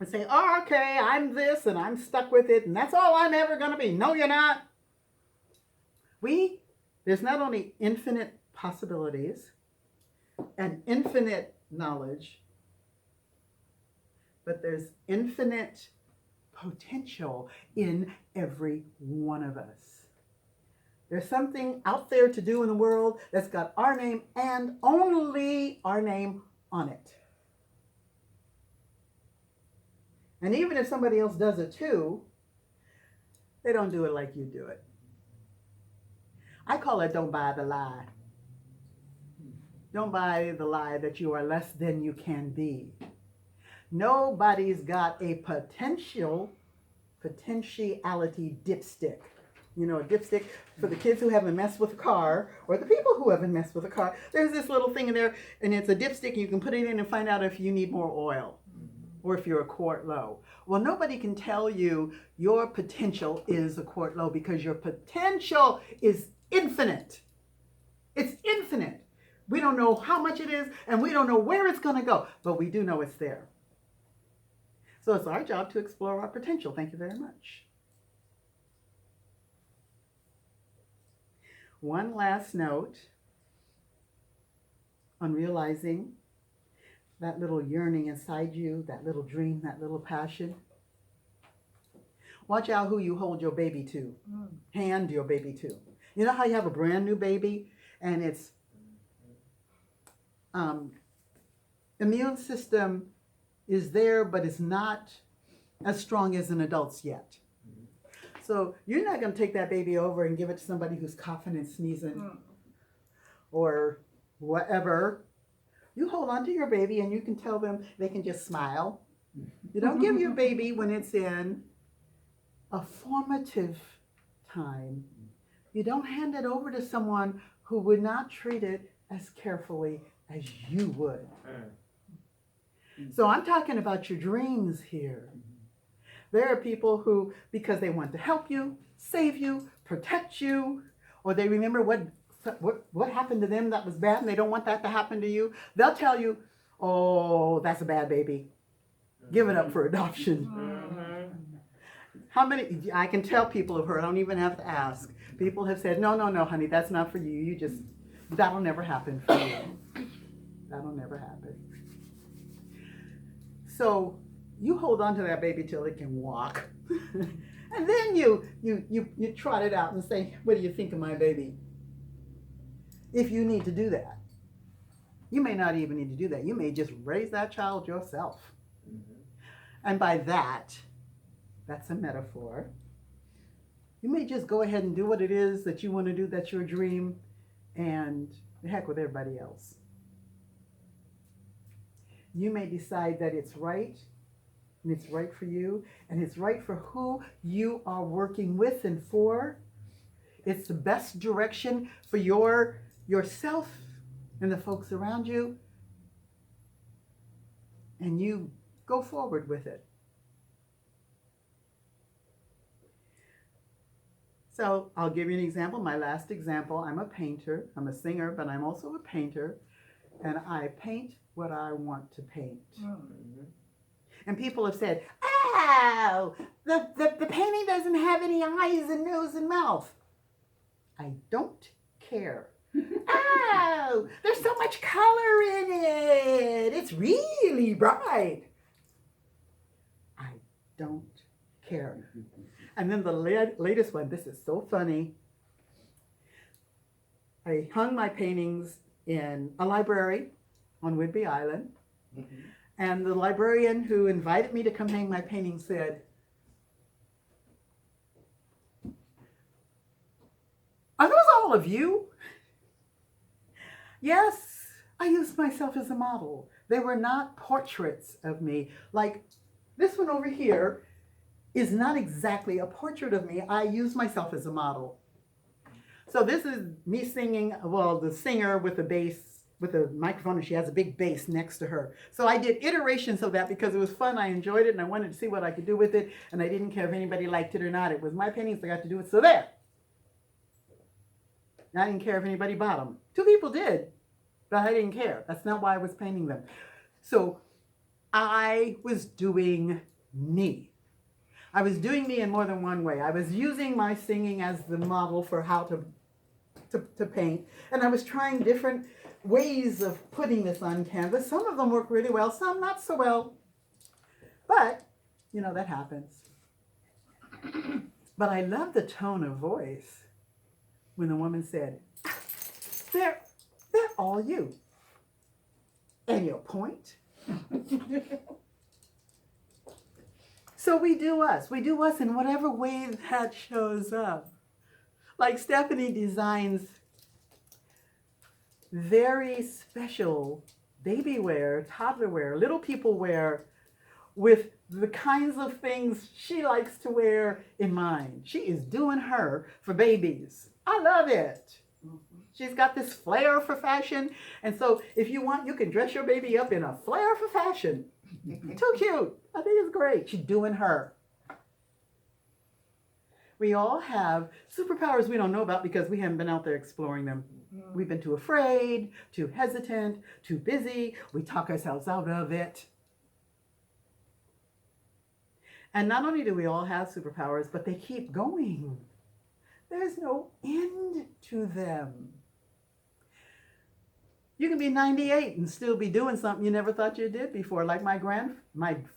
Speaker 4: and say, oh, okay, I'm this and I'm stuck with it and that's all I'm ever going to be. No, you're not. There's not only infinite possibilities and infinite knowledge, but there's infinite potential in every one of us. There's something out there to do in the world that's got our name and only our name on it. And even if somebody else does it too, they don't do it like you do it. I call it don't buy the lie. Don't buy the lie that you are less than you can be. Nobody's got a potentiality dipstick. You know, a dipstick for the kids who haven't messed with a car, or the people who haven't messed with a car. There's this little thing in there, and it's a dipstick, and you can put it in and find out if you need more oil, or if you're a quart low. Well, nobody can tell you your potential is a quart low, because your potential is infinite. It's infinite. We don't know how much it is, and we don't know where it's going to go, but we do know it's there. So it's our job to explore our potential. Thank you very much. One last note on realizing that little yearning inside you, that little dream, that little passion. Watch out who you hold your baby to, hand your baby to. You know how you have a brand new baby and its immune system is there, but it's not as strong as an adult's yet. So you're not going to take that baby over and give it to somebody who's coughing and sneezing or whatever. You hold on to your baby and you can tell them they can just smile. You don't give your baby when it's in a formative time. You don't hand it over to someone who would not treat it as carefully as you would. So I'm talking about your dreams here. There are people who, because they want to help you, save you, protect you, or they remember what happened to them that was bad and they don't want that to happen to you, they'll tell you, oh, that's a bad baby. Give it up for adoption. How many, I can tell people have heard, I don't even have to ask. People have said, no, honey, that's not for you. That'll never happen for you. That'll never happen. So you hold on to that baby till it can walk. And then you trot it out and say, what do you think of my baby? If you need to do that. You may not even need to do that. You may just raise that child yourself. And by that, that's a metaphor. You may just go ahead and do what it is that you want to do, that's your dream, and the heck with everybody else. You may decide that it's right, and it's right for you, and it's right for who you are working with and for. It's the best direction for yourself and the folks around you, and you go forward with it. So I'll give you an example. My last example, I'm a painter. I'm a singer, but I'm also a painter, and I paint what I want to paint. And people have said, "Oh, the painting doesn't have any eyes and nose and mouth." I don't care. "Oh, there's so much color in it. It's really bright." I don't care. And then the latest one, this is so funny. I hung my paintings in a library on Whidbey Island. And the librarian who invited me to come hang my painting said, "Are those all of you?" Yes, I used myself as a model. They were not portraits of me. Like this one over here is not exactly a portrait of me. I use myself as a model. So this is me singing, well, the singer with the bass, with a microphone, and she has a big bass next to her. So I did iterations of that because it was fun. I enjoyed it, and I wanted to see what I could do with it, and I didn't care if anybody liked it or not. It was my paintings. I got to do it. So there. I didn't care if anybody bought them. 2 people did, but I didn't care. That's not why I was painting them. So I was doing me. I was doing me in more than one way. I was using my singing as the model for how to paint, and I was trying different ways of putting this on canvas. Some of them work really well, some not so well. But, you know, that happens. But I love the tone of voice when the woman said, they're all you. And your point? So we do us in whatever way that shows up. Like Stephanie designs very special baby wear, toddler wear, little people wear with the kinds of things she likes to wear in mind. She is doing her for babies. I love it. She's got this flair for fashion. And so if you want, you can dress your baby up in a flair for fashion. Too cute. I think it's great. She's doing her. We all have superpowers we don't know about because we haven't been out there exploring them. We've been too afraid, too hesitant, too busy. We talk ourselves out of it. And not only do we all have superpowers, but they keep going. There's no end to them. You can be 98 and still be doing something you never thought you did before. Like my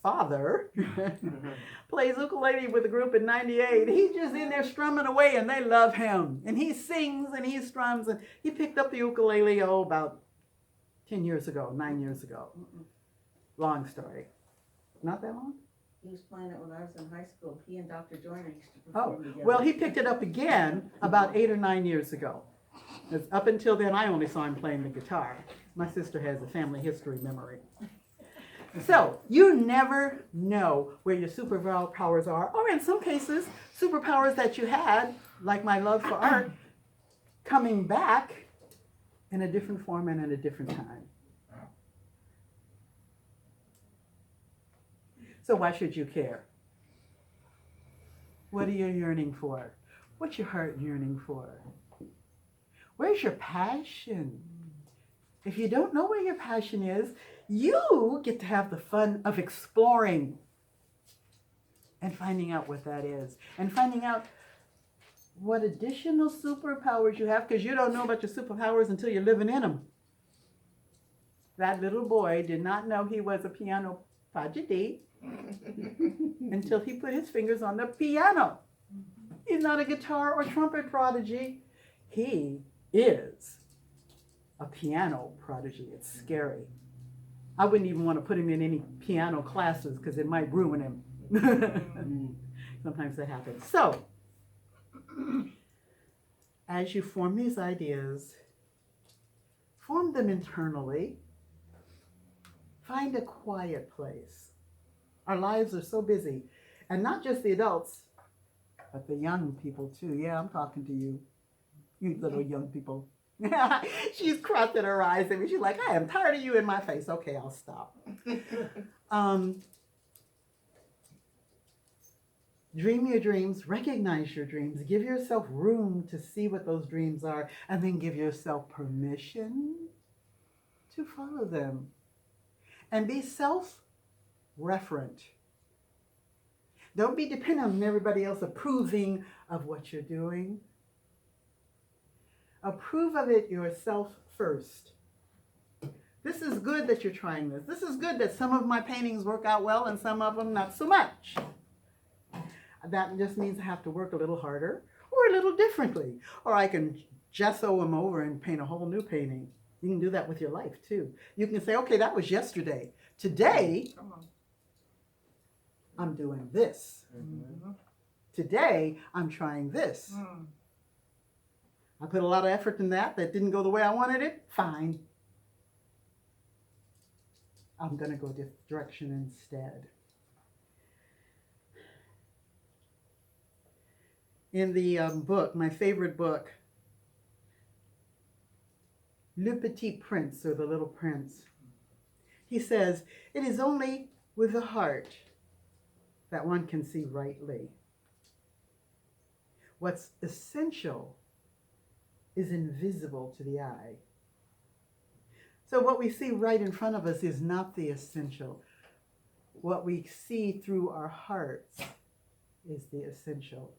Speaker 4: father plays ukulele with a group in 98. He's just in there strumming away and they love him. And he sings and he strums. And he picked up the ukulele, about 9 years ago. Long story. Not that long?
Speaker 1: He was playing it when I was in high school. He and Dr. Joyner used to perform together.
Speaker 4: Well, he picked it up again about 8 or 9 years ago. Up until then, I only saw him playing the guitar. My sister has a family history memory. So, you never know where your superpowers are, or in some cases, superpowers that you had, like my love for art, coming back in a different form and at a different time. So why should you care? What are you yearning for? What's your heart yearning for? Where's your passion? If you don't know where your passion is, you get to have the fun of exploring and finding out what that is. And finding out what additional superpowers you have, because you don't know about your superpowers until you're living in them. That little boy did not know he was a piano prodigy until he put his fingers on the piano. He's not a guitar or trumpet prodigy. He is a piano prodigy. It's scary. I wouldn't even want to put him in any piano classes because it might ruin him. Sometimes that happens. So, as you form these ideas, form them internally. Find a quiet place. Our lives are so busy, and not just the adults, but the young people too. Yeah, I'm talking to you, you little young people. She's crossing her eyes at me. She's like, I am tired of you in my face. Okay, I'll stop. Dream your dreams, recognize your dreams, give yourself room to see what those dreams are, and then give yourself permission to follow them. And be self-referent. Don't be dependent on everybody else approving of what you're doing. Approve of it yourself first. This is good that you're trying this. This is good that some of my paintings work out well and some of them not so much. That just means I have to work a little harder or a little differently. Or I can gesso them over and paint a whole new painting. You can do that with your life too. You can say, okay, that was yesterday. Today, I'm doing this. Today, I'm trying this. I put a lot of effort in that. That didn't go the way I wanted it. Fine. I'm going to go this direction instead. In the book, my favorite book, Le Petit Prince, or The Little Prince, he says, it is only with the heart that one can see rightly. What's essential is invisible to the eye. So what we see right in front of us is not the essential. What we see through our hearts is the essential.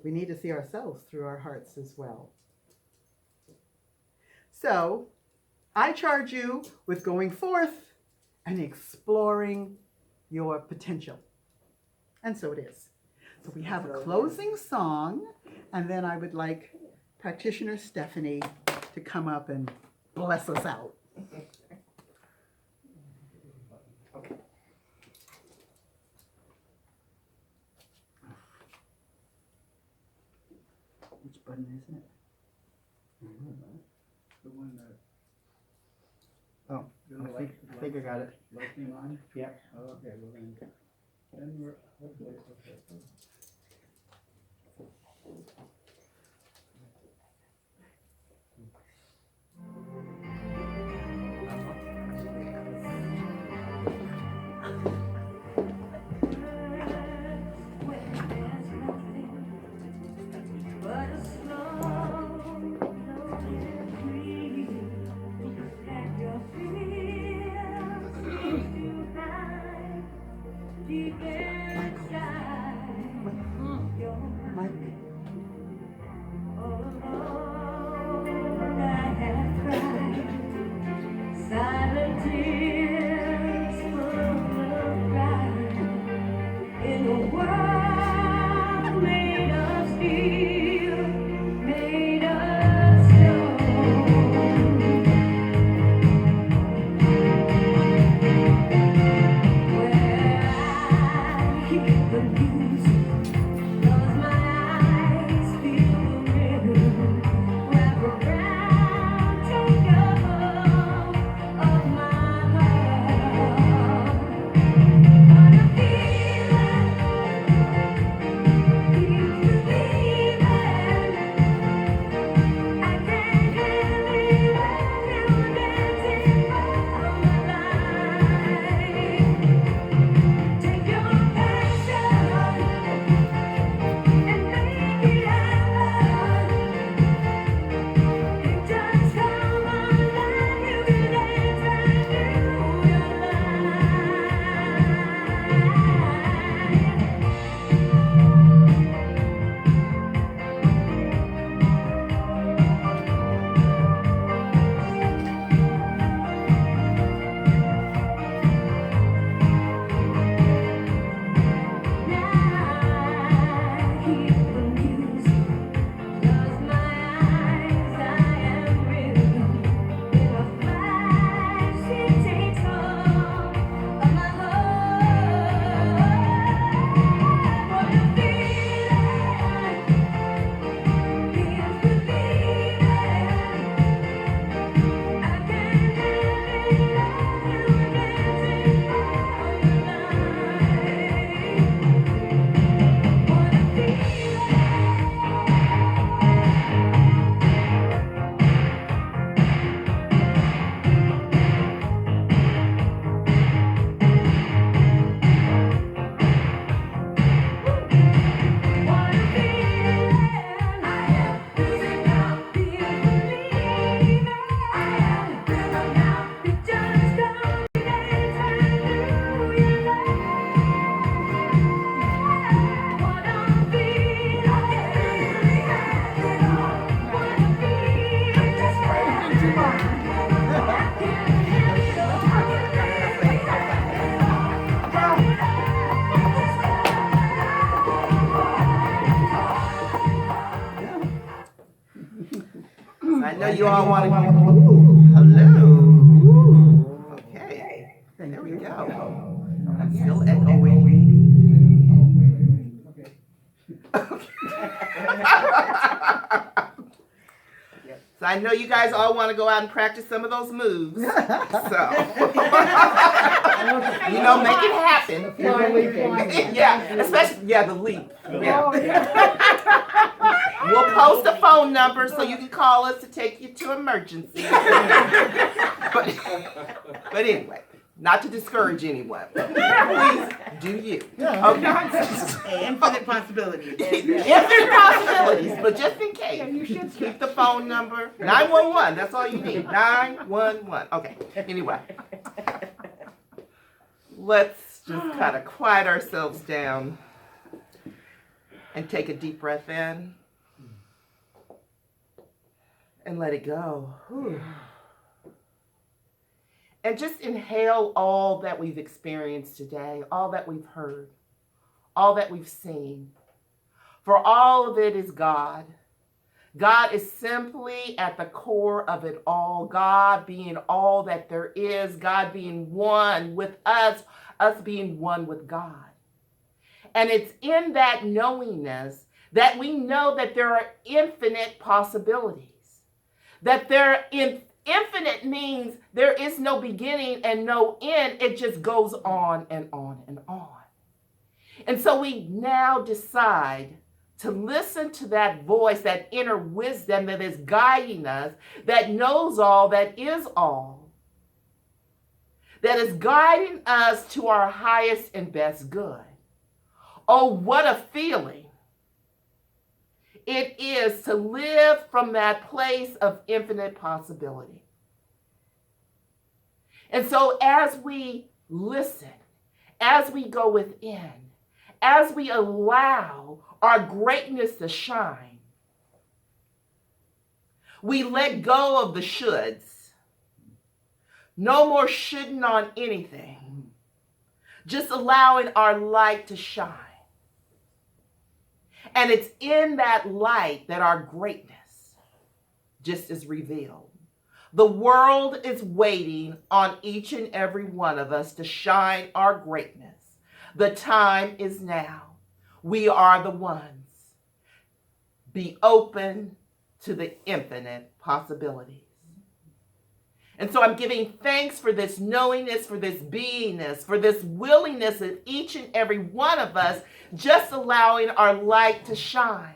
Speaker 4: We need to see ourselves through our hearts as well. So, I charge you with going forth and exploring your potential. And so it is. So we have a closing song, and then I would like practitioner Stephanie to come up and bless us out. Which button is it?
Speaker 5: The one that.
Speaker 3: Oh, I think I got it.
Speaker 5: Lightning on? Yeah. Okay, well then we're, okay.
Speaker 1: Deep inside.
Speaker 2: I know you all want to. Hello. Ooh, okay. There we go. I'm still echoing. So I know you guys all want to go out and practice some of those moves. So, make it happen. Yeah, especially, the leap. Yeah. We'll post a phone number so you can call us to take you to emergency. But anyway, not to discourage anyone. Please do you. Okay.
Speaker 1: Infinite possibilities.
Speaker 2: Infinite possibilities, but just in case, you should keep the phone number. 911, that's all you need. 911. Okay, anyway. Let's just kind of quiet ourselves down and take a deep breath in and let it go. Whew. And just inhale all that we've experienced today, all that we've heard, all that we've seen. For all of it is God. God is simply at the core of it all. God being all that there is, God being one with us being one with God. And it's in that knowingness that we know that there are infinite possibilities. That infinite means there is no beginning and no end. It just goes on and on and on. And so we now decide to listen to that voice, that inner wisdom that is guiding us, that knows all, that is all, that is guiding us to our highest and best good. Oh, what a feeling it is to live from that place of infinite possibility. And so as we listen, as we go within, as we allow our greatness to shine, we let go of the shoulds. No more shouldn't on anything. Just allowing our light to shine. And it's in that light that our greatness just is revealed. The world is waiting on each and every one of us to shine our greatness. The time is now. We are the ones. Be open to the infinite possibilities. And so I'm giving thanks for this knowingness, for this beingness, for this willingness of each and every one of us just allowing our light to shine.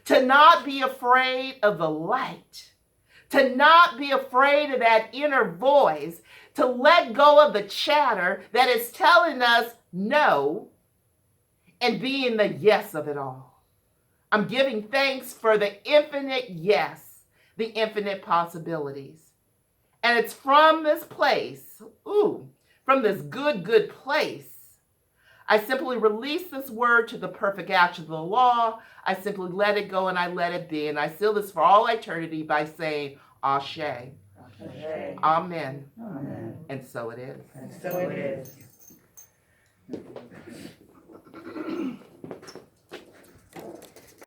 Speaker 2: To not be afraid of the light. To not be afraid of that inner voice. To let go of the chatter that is telling us no and being the yes of it all. I'm giving thanks for the infinite yes. The infinite possibilities. And it's from this place, from this good place, I simply release this word to the perfect action of the law. I simply let it go and I let it be. And I seal this for all eternity by saying, Ashe.
Speaker 1: Ashe.
Speaker 2: Amen.
Speaker 1: Amen.
Speaker 2: And so it is.
Speaker 1: And so it is.